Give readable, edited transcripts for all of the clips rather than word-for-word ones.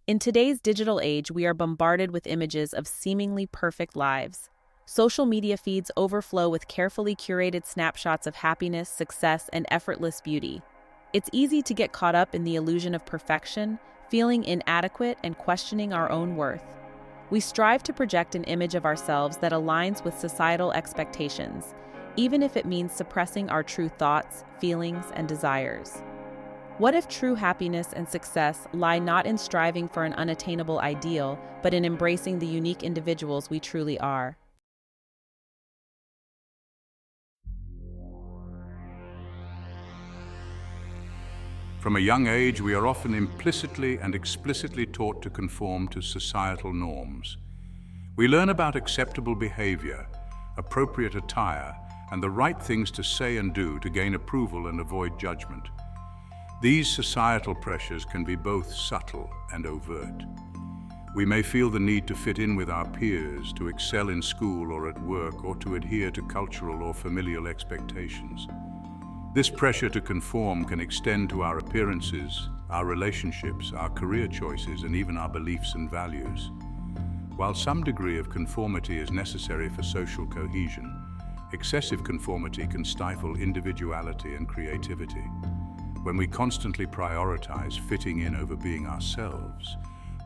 In today's digital age, we are bombarded with images of seemingly perfect lives. Social media feeds overflow with carefully curated snapshots of happiness, success, and effortless beauty. It's easy to get caught up in the illusion of perfection, feeling inadequate, and questioning our own worth. We strive to project an image of ourselves that aligns with societal expectations, even if it means suppressing our true thoughts, feelings, and desires. What if true happiness and success lie not in striving for an unattainable ideal, but in embracing the unique individuals we truly are? From a young age, we are often implicitly and explicitly taught to conform to societal norms. We learn about acceptable behavior, appropriate attire, and the right things to say and do to gain approval and avoid judgment. These societal pressures can be both subtle and overt. We may feel the need to fit in with our peers, to excel in school or at work, or to adhere to cultural or familial expectations. This pressure to conform can extend to our appearances, our relationships, our career choices, and even our beliefs and values. While some degree of conformity is necessary for social cohesion, excessive conformity can stifle individuality and creativity. When we constantly prioritize fitting in over being ourselves,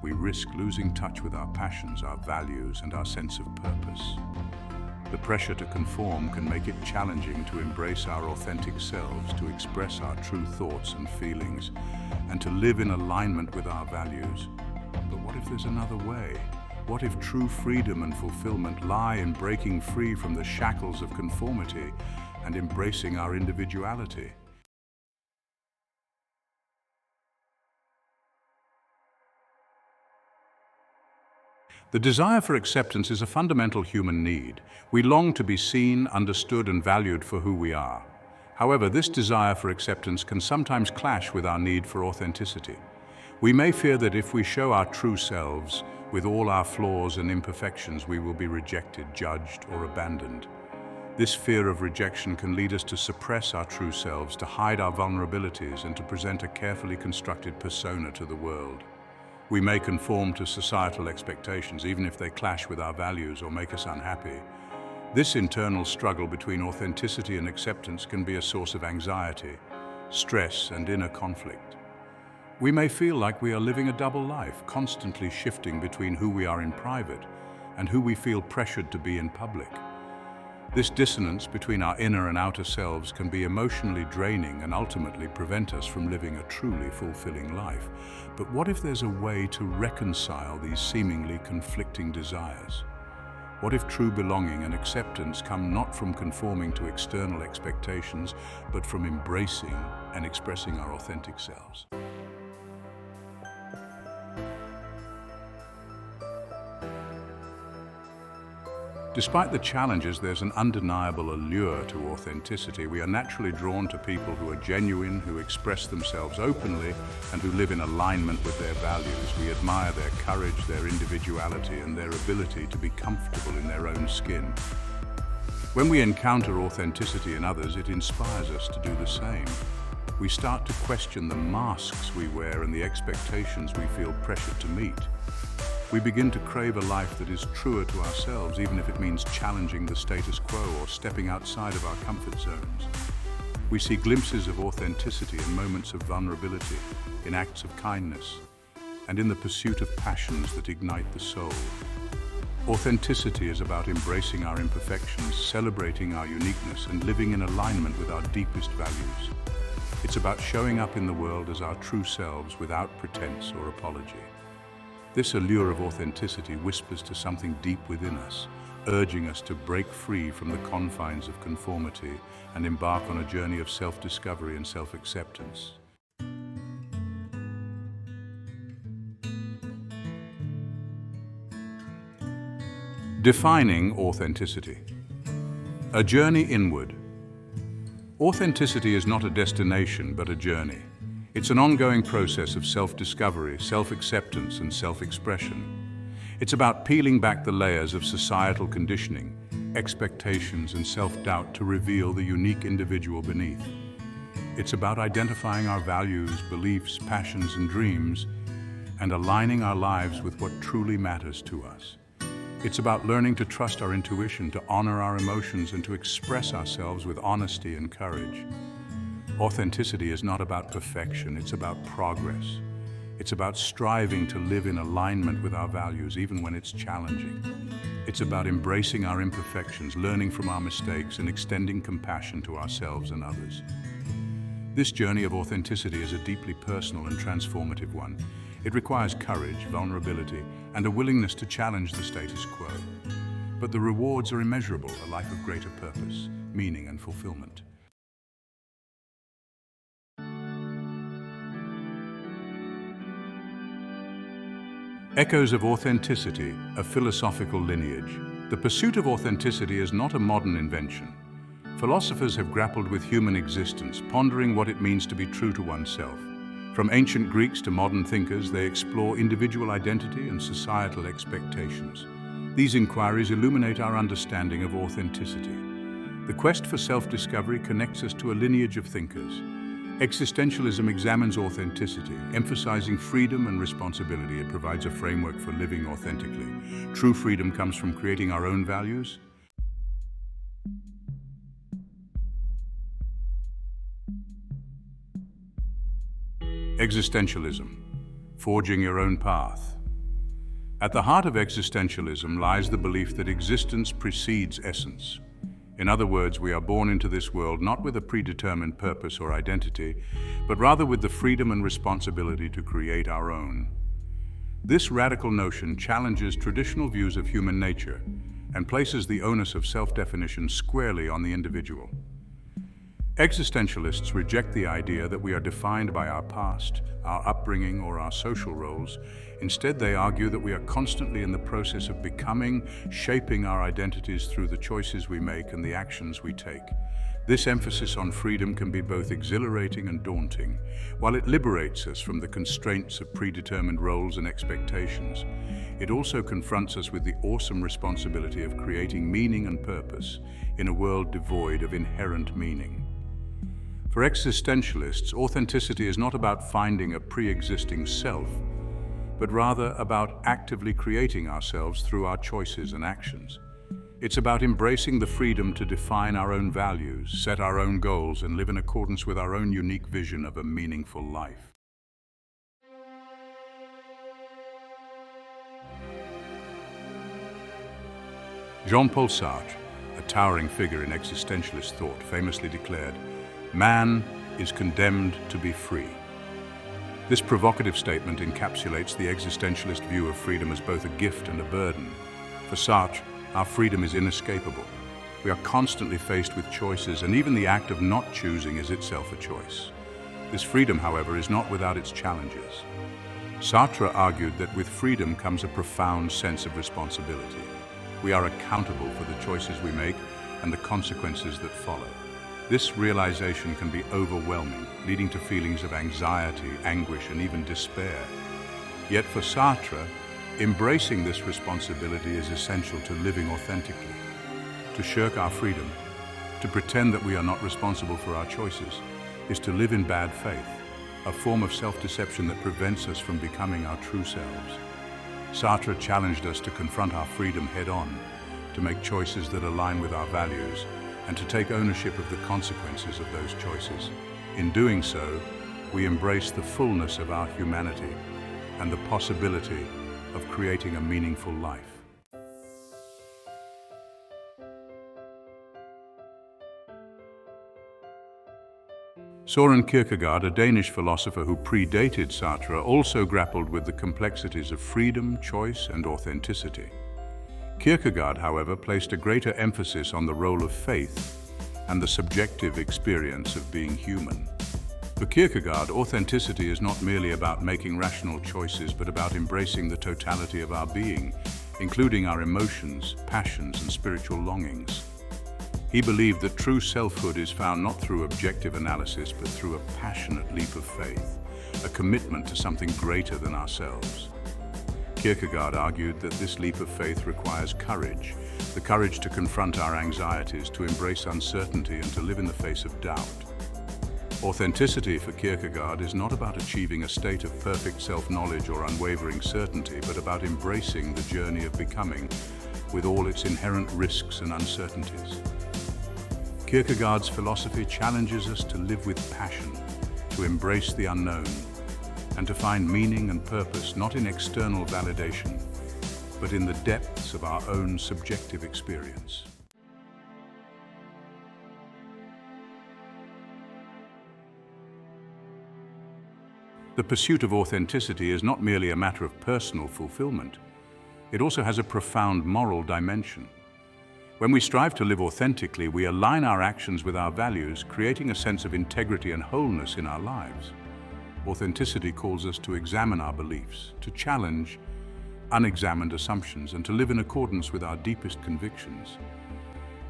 we risk losing touch with our passions, our values, and our sense of purpose. The pressure to conform can make it challenging to embrace our authentic selves, to express our true thoughts and feelings, and to live in alignment with our values. But what if there's another way? What if true freedom and fulfillment lie in breaking free from the shackles of conformity and embracing our individuality? The desire for acceptance is a fundamental human need. We long to be seen, understood, and valued for who we are. However, this desire for acceptance can sometimes clash with our need for authenticity. We may fear that if we show our true selves, with all our flaws and imperfections, we will be rejected, judged, or abandoned. This fear of rejection can lead us to suppress our true selves, to hide our vulnerabilities, and to present a carefully constructed persona to the world. We may conform to societal expectations, even if they clash with our values or make us unhappy. This internal struggle between authenticity and acceptance can be a source of anxiety, stress, and inner conflict. We may feel like we are living a double life, constantly shifting between who we are in private and who we feel pressured to be in public. This dissonance between our inner and outer selves can be emotionally draining and ultimately prevent us from living a truly fulfilling life. But what if there's a way to reconcile these seemingly conflicting desires? What if true belonging and acceptance come not from conforming to external expectations, but from embracing and expressing our authentic selves? Despite the challenges, there's an undeniable allure to authenticity. We are naturally drawn to people who are genuine, who express themselves openly, and who live in alignment with their values. We admire their courage, their individuality, and their ability to be comfortable in their own skin. When we encounter authenticity in others, it inspires us to do the same. We start to question the masks we wear and the expectations we feel pressured to meet. We begin to crave a life that is truer to ourselves, even if it means challenging the status quo or stepping outside of our comfort zones. We see glimpses of authenticity in moments of vulnerability, in acts of kindness, and in the pursuit of passions that ignite the soul. Authenticity is about embracing our imperfections, celebrating our uniqueness, and living in alignment with our deepest values. It's about showing up in the world as our true selves without pretense or apology. This allure of authenticity whispers to something deep within us, urging us to break free from the confines of conformity and embark on a journey of self-discovery and self-acceptance. Defining authenticity. A journey inward. Authenticity is not a destination, but a journey. It's an ongoing process of self-discovery, self-acceptance, and self-expression. It's about peeling back the layers of societal conditioning, expectations, and self-doubt to reveal the unique individual beneath. It's about identifying our values, beliefs, passions, and dreams, and aligning our lives with what truly matters to us. It's about learning to trust our intuition, to honor our emotions, and to express ourselves with honesty and courage. Authenticity is not about perfection, it's about progress. It's about striving to live in alignment with our values, even when it's challenging. It's about embracing our imperfections, learning from our mistakes, and extending compassion to ourselves and others. This journey of authenticity is a deeply personal and transformative one. It requires courage, vulnerability, and a willingness to challenge the status quo. But the rewards are immeasurable, a life of greater purpose, meaning, and fulfillment. Echoes of Authenticity, a philosophical lineage. The pursuit of authenticity is not a modern invention. Philosophers have grappled with human existence, pondering what it means to be true to oneself. From ancient Greeks to modern thinkers, they explore individual identity and societal expectations. These inquiries illuminate our understanding of authenticity. The quest for self-discovery connects us to a lineage of thinkers. Existentialism examines authenticity, emphasizing freedom and responsibility. It provides a framework for living authentically. True freedom comes from creating our own values. Existentialism, forging your own path. At the heart of existentialism lies the belief that existence precedes essence. In other words, we are born into this world not with a predetermined purpose or identity, but rather with the freedom and responsibility to create our own. This radical notion challenges traditional views of human nature and places the onus of self-definition squarely on the individual. Existentialists reject the idea that we are defined by our past, our upbringing, or our social roles. Instead, they argue that we are constantly in the process of becoming, shaping our identities through the choices we make and the actions we take. This emphasis on freedom can be both exhilarating and daunting. While it liberates us from the constraints of predetermined roles and expectations, it also confronts us with the awesome responsibility of creating meaning and purpose in a world devoid of inherent meaning. For existentialists, authenticity is not about finding a pre-existing self, but rather about actively creating ourselves through our choices and actions. It's about embracing the freedom to define our own values, set our own goals, and live in accordance with our own unique vision of a meaningful life. Jean-Paul Sartre, a towering figure in existentialist thought, famously declared, "Man is condemned to be free." This provocative statement encapsulates the existentialist view of freedom as both a gift and a burden. For Sartre, our freedom is inescapable. We are constantly faced with choices, and even the act of not choosing is itself a choice. This freedom, however, is not without its challenges. Sartre argued that with freedom comes a profound sense of responsibility. We are accountable for the choices we make and the consequences that follow. This realization can be overwhelming, leading to feelings of anxiety, anguish, and even despair. Yet for Sartre, embracing this responsibility is essential to living authentically. To shirk our freedom, to pretend that we are not responsible for our choices, is to live in bad faith, a form of self-deception that prevents us from becoming our true selves. Sartre challenged us to confront our freedom head-on, to make choices that align with our values, and to take ownership of the consequences of those choices. In doing so, we embrace the fullness of our humanity and the possibility of creating a meaningful life. Søren Kierkegaard, a Danish philosopher who predated Sartre, also grappled with the complexities of freedom, choice, and authenticity. Kierkegaard, however, placed a greater emphasis on the role of faith and the subjective experience of being human. For Kierkegaard, authenticity is not merely about making rational choices, but about embracing the totality of our being, including our emotions, passions, and spiritual longings. He believed that true selfhood is found not through objective analysis, but through a passionate leap of faith, a commitment to something greater than ourselves. Kierkegaard argued that this leap of faith requires courage, the courage to confront our anxieties, to embrace uncertainty, and to live in the face of doubt. Authenticity for Kierkegaard is not about achieving a state of perfect self-knowledge or unwavering certainty, but about embracing the journey of becoming with all its inherent risks and uncertainties. Kierkegaard's philosophy challenges us to live with passion, to embrace the unknown, and to find meaning and purpose not in external validation, but in the depths of our own subjective experience. The pursuit of authenticity is not merely a matter of personal fulfillment. It also has a profound moral dimension. When we strive to live authentically, we align our actions with our values, creating a sense of integrity and wholeness in our lives. Authenticity calls us to examine our beliefs, to challenge unexamined assumptions, and to live in accordance with our deepest convictions.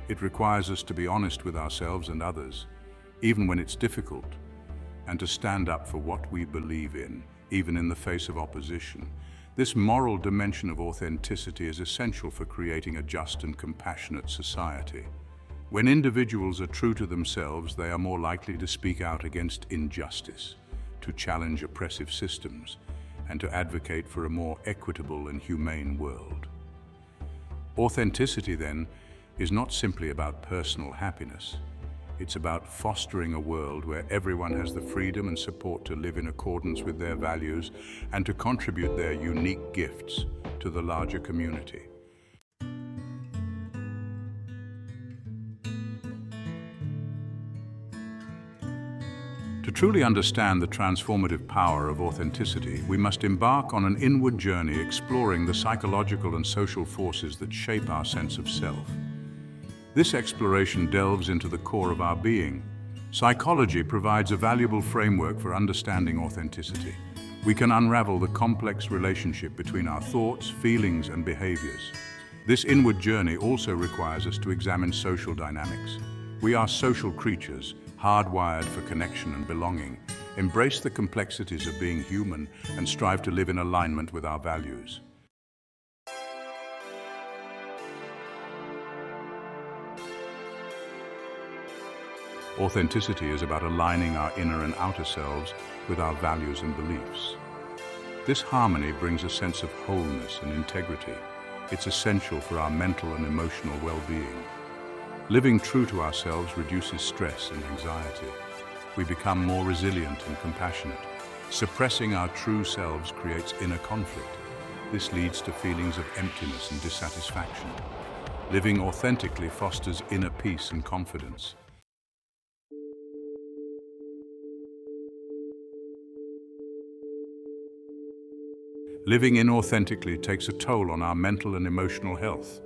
It requires us to be honest with ourselves and others, even when it's difficult, and to stand up for what we believe in, even in the face of opposition. This moral dimension of authenticity is essential for creating a just and compassionate society. When individuals are true to themselves, they are more likely to speak out against injustice, to challenge oppressive systems, and to advocate for a more equitable and humane world. Authenticity, then, is not simply about personal happiness. It's about fostering a world where everyone has the freedom and support to live in accordance with their values and to contribute their unique gifts to the larger community. To truly understand the transformative power of authenticity, we must embark on an inward journey exploring the psychological and social forces that shape our sense of self. This exploration delves into the core of our being. Psychology provides a valuable framework for understanding authenticity. We can unravel the complex relationship between our thoughts, feelings, and behaviors. This inward journey also requires us to examine social dynamics. We are social creatures, hardwired for connection and belonging. Embrace the complexities of being human and strive to live in alignment with our values. Authenticity is about aligning our inner and outer selves with our values and beliefs. This harmony brings a sense of wholeness and integrity. It's essential for our mental and emotional well-being. Living true to ourselves reduces stress and anxiety. We become more resilient and compassionate. Suppressing our true selves creates inner conflict. This leads to feelings of emptiness and dissatisfaction. Living authentically fosters inner peace and confidence. Living inauthentically takes a toll on our mental and emotional health.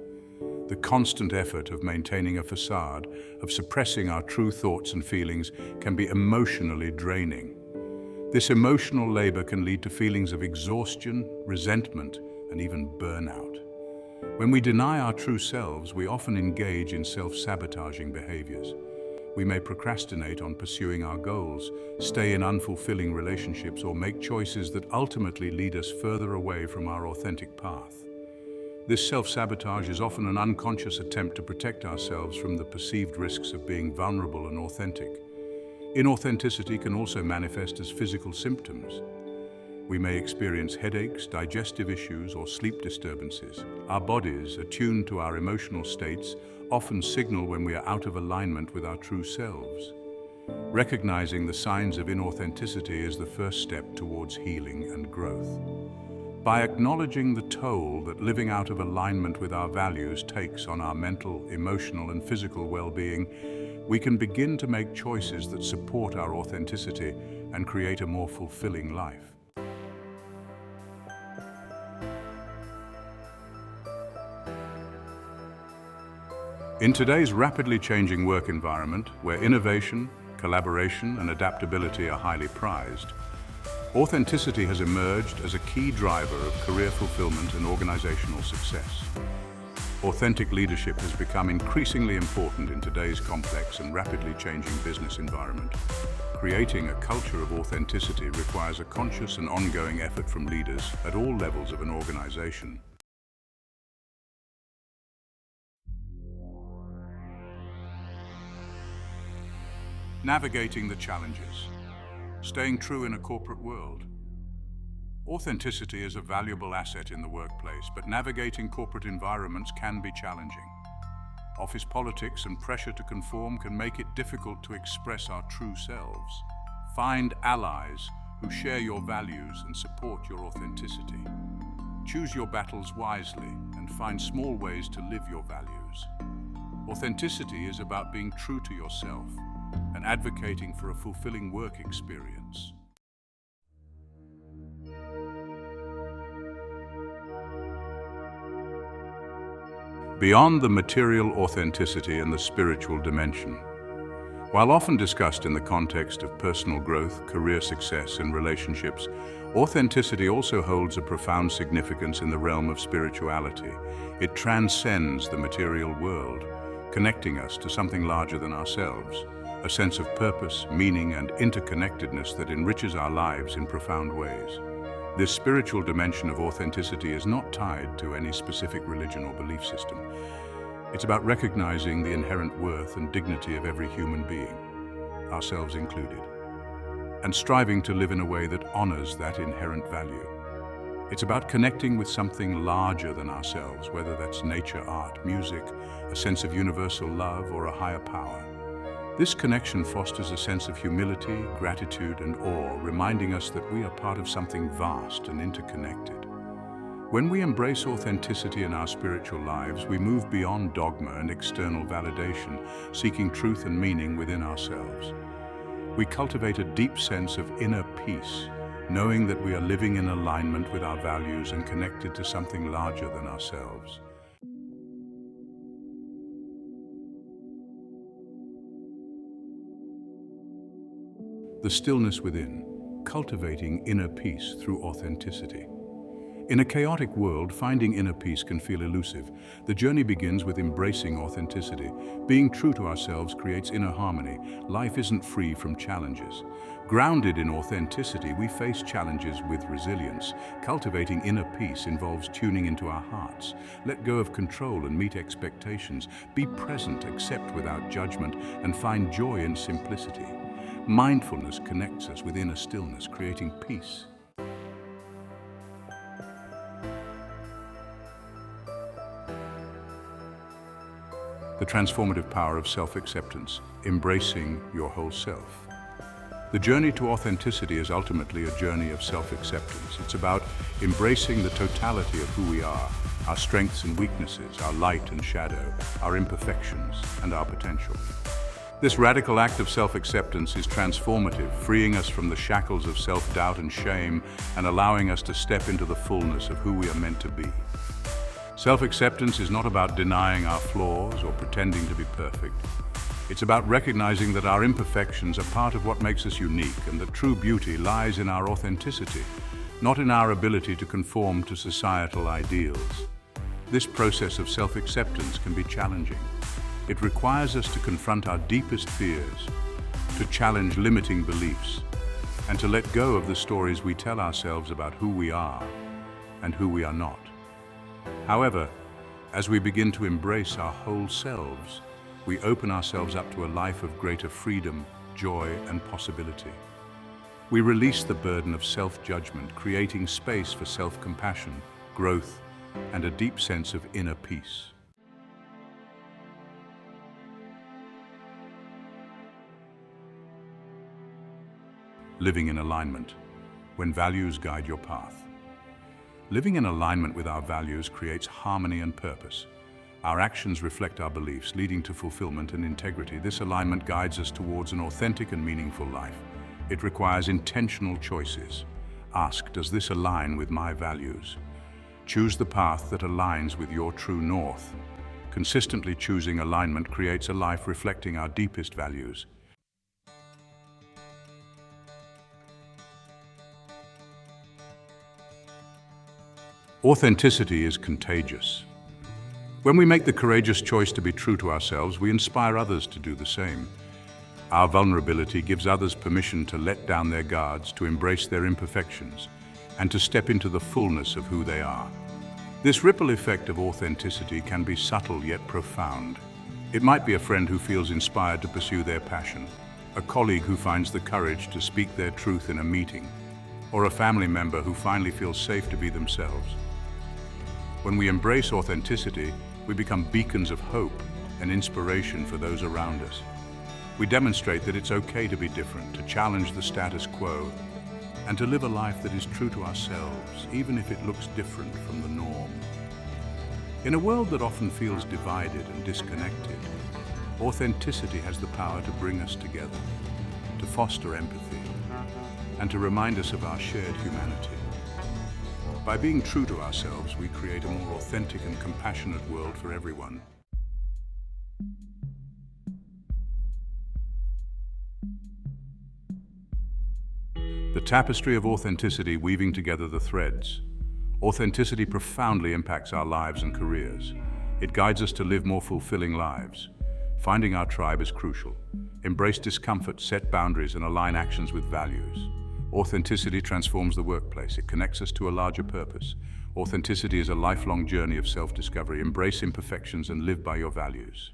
The constant effort of maintaining a facade, of suppressing our true thoughts and feelings, can be emotionally draining. This emotional labor can lead to feelings of exhaustion, resentment, and even burnout. When we deny our true selves, we often engage in self-sabotaging behaviors. We may procrastinate on pursuing our goals, stay in unfulfilling relationships, or make choices that ultimately lead us further away from our authentic path. This self-sabotage is often an unconscious attempt to protect ourselves from the perceived risks of being vulnerable and authentic. Inauthenticity can also manifest as physical symptoms. We may experience headaches, digestive issues, or sleep disturbances. Our bodies, attuned to our emotional states, often signal when we are out of alignment with our true selves. Recognizing the signs of inauthenticity is the first step towards healing and growth. By acknowledging the toll that living out of alignment with our values takes on our mental, emotional, and physical well-being, we can begin to make choices that support our authenticity and create a more fulfilling life. In today's rapidly changing work environment, where innovation, collaboration, and adaptability are highly prized, authenticity has emerged as a key driver of career fulfillment and organizational success. Authentic leadership has become increasingly important in today's complex and rapidly changing business environment. Creating a culture of authenticity requires a conscious and ongoing effort from leaders at all levels of an organization. Navigating the challenges. Staying true in a corporate world. Authenticity is a valuable asset in the workplace, but navigating corporate environments can be challenging. Office politics and pressure to conform can make it difficult to express our true selves. Find allies who share your values and support your authenticity. Choose your battles wisely and find small ways to live your values. Authenticity is about being true to yourself and advocating for a fulfilling work experience. Beyond the material authenticity and the spiritual dimension. While often discussed in the context of personal growth, career success, and relationships, authenticity also holds a profound significance in the realm of spirituality. It transcends the material world, connecting us to something larger than ourselves, a sense of purpose, meaning, and interconnectedness that enriches our lives in profound ways. This spiritual dimension of authenticity is not tied to any specific religion or belief system. It's about recognizing the inherent worth and dignity of every human being, ourselves included, and striving to live in a way that honors that inherent value. It's about connecting with something larger than ourselves, whether that's nature, art, music, a sense of universal love, or a higher power. This connection fosters a sense of humility, gratitude, and awe, reminding us that we are part of something vast and interconnected. When we embrace authenticity in our spiritual lives, we move beyond dogma and external validation, seeking truth and meaning within ourselves. We cultivate a deep sense of inner peace, knowing that we are living in alignment with our values and connected to something larger than ourselves. The stillness within, cultivating inner peace through authenticity. In a chaotic world, finding inner peace can feel elusive. The journey begins with embracing authenticity. Being true to ourselves creates inner harmony. Life isn't free from challenges. Grounded in authenticity, we face challenges with resilience. Cultivating inner peace involves tuning into our hearts. Let go of control and meet expectations. Be present, accept without judgment, and find joy in simplicity. Mindfulness connects us with inner stillness, creating peace. The transformative power of self-acceptance, embracing your whole self. The journey to authenticity is ultimately a journey of self-acceptance. It's about embracing the totality of who we are, our strengths and weaknesses, our light and shadow, our imperfections and our potential. This radical act of self-acceptance is transformative, freeing us from the shackles of self-doubt and shame and allowing us to step into the fullness of who we are meant to be. Self-acceptance is not about denying our flaws or pretending to be perfect. It's about recognizing that our imperfections are part of what makes us unique and that true beauty lies in our authenticity, not in our ability to conform to societal ideals. This process of self-acceptance can be challenging. It requires us to confront our deepest fears, to challenge limiting beliefs, and to let go of the stories we tell ourselves about who we are and who we are not. However, as we begin to embrace our whole selves, we open ourselves up to a life of greater freedom, joy, and possibility. We release the burden of self-judgment, creating space for self-compassion, growth, and a deep sense of inner peace. Living in alignment, when values guide your path. Living in alignment with our values creates harmony and purpose. Our actions reflect our beliefs, leading to fulfillment and integrity. This alignment guides us towards an authentic and meaningful life. It requires intentional choices. Ask, does this align with my values? Choose the path that aligns with your true north. Consistently choosing alignment creates a life reflecting our deepest values. Authenticity is contagious. When we make the courageous choice to be true to ourselves, we inspire others to do the same. Our vulnerability gives others permission to let down their guards, to embrace their imperfections, and to step into the fullness of who they are. This ripple effect of authenticity can be subtle yet profound. It might be a friend who feels inspired to pursue their passion, a colleague who finds the courage to speak their truth in a meeting, or a family member who finally feels safe to be themselves. When we embrace authenticity, we become beacons of hope and inspiration for those around us. We demonstrate that it's okay to be different, to challenge the status quo, and to live a life that is true to ourselves, even if it looks different from the norm. In a world that often feels divided and disconnected, authenticity has the power to bring us together, to foster empathy, and to remind us of our shared humanity. By being true to ourselves, we create a more authentic and compassionate world for everyone. The tapestry of authenticity weaving together the threads. Authenticity profoundly impacts our lives and careers. It guides us to live more fulfilling lives. Finding our tribe is crucial. Embrace discomfort, set boundaries, and align actions with values. Authenticity transforms the workplace. It connects us to a larger purpose. Authenticity is a lifelong journey of self-discovery. Embrace imperfections and live by your values.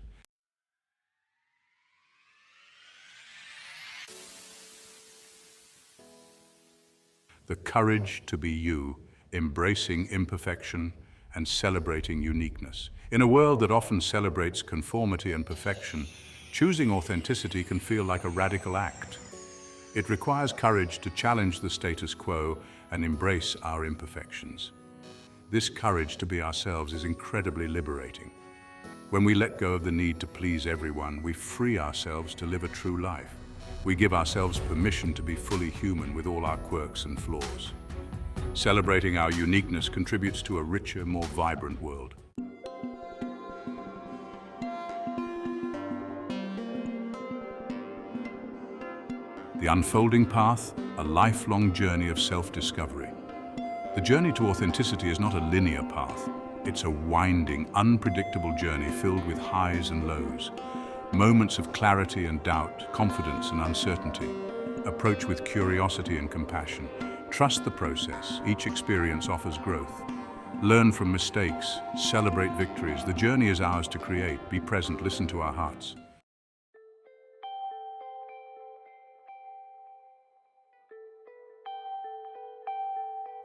The courage to be you, embracing imperfection and celebrating uniqueness. In a world that often celebrates conformity and perfection, choosing authenticity can feel like a radical act. It requires courage to challenge the status quo and embrace our imperfections. This courage to be ourselves is incredibly liberating. When we let go of the need to please everyone, we free ourselves to live a true life. We give ourselves permission to be fully human with all our quirks and flaws. Celebrating our uniqueness contributes to a richer, more vibrant world. The unfolding path, a lifelong journey of self-discovery. The journey to authenticity is not a linear path. It's a winding, unpredictable journey filled with highs and lows. Moments of clarity and doubt, confidence and uncertainty. Approach with curiosity and compassion. Trust the process. Each experience offers growth. Learn from mistakes. Celebrate victories. The journey is ours to create. Be present. Listen to our hearts.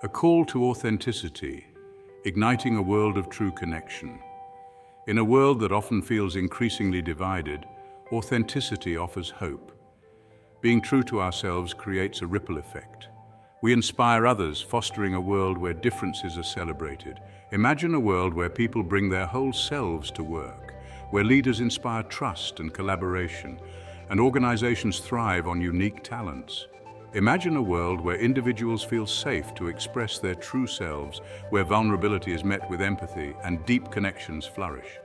A call to authenticity, igniting a world of true connection. In a world that often feels increasingly divided, authenticity offers hope. Being true to ourselves creates a ripple effect. We inspire others, fostering a world where differences are celebrated. Imagine a world where people bring their whole selves to work, where leaders inspire trust and collaboration, and organizations thrive on unique talents. Imagine a world where individuals feel safe to express their true selves, where vulnerability is met with empathy and deep connections flourish.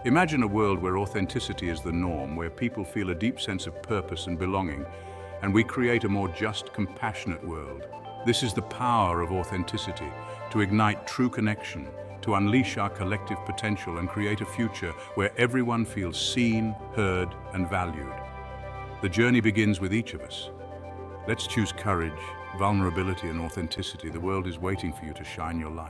Imagine a world where authenticity is the norm, where people feel a deep sense of purpose and belonging, and we create a more just, compassionate world. This is the power of authenticity, to ignite true connection, to unleash our collective potential and create a future where everyone feels seen, heard, and valued. The journey begins with each of us. Let's choose courage, vulnerability, and authenticity. The world is waiting for you to shine your light.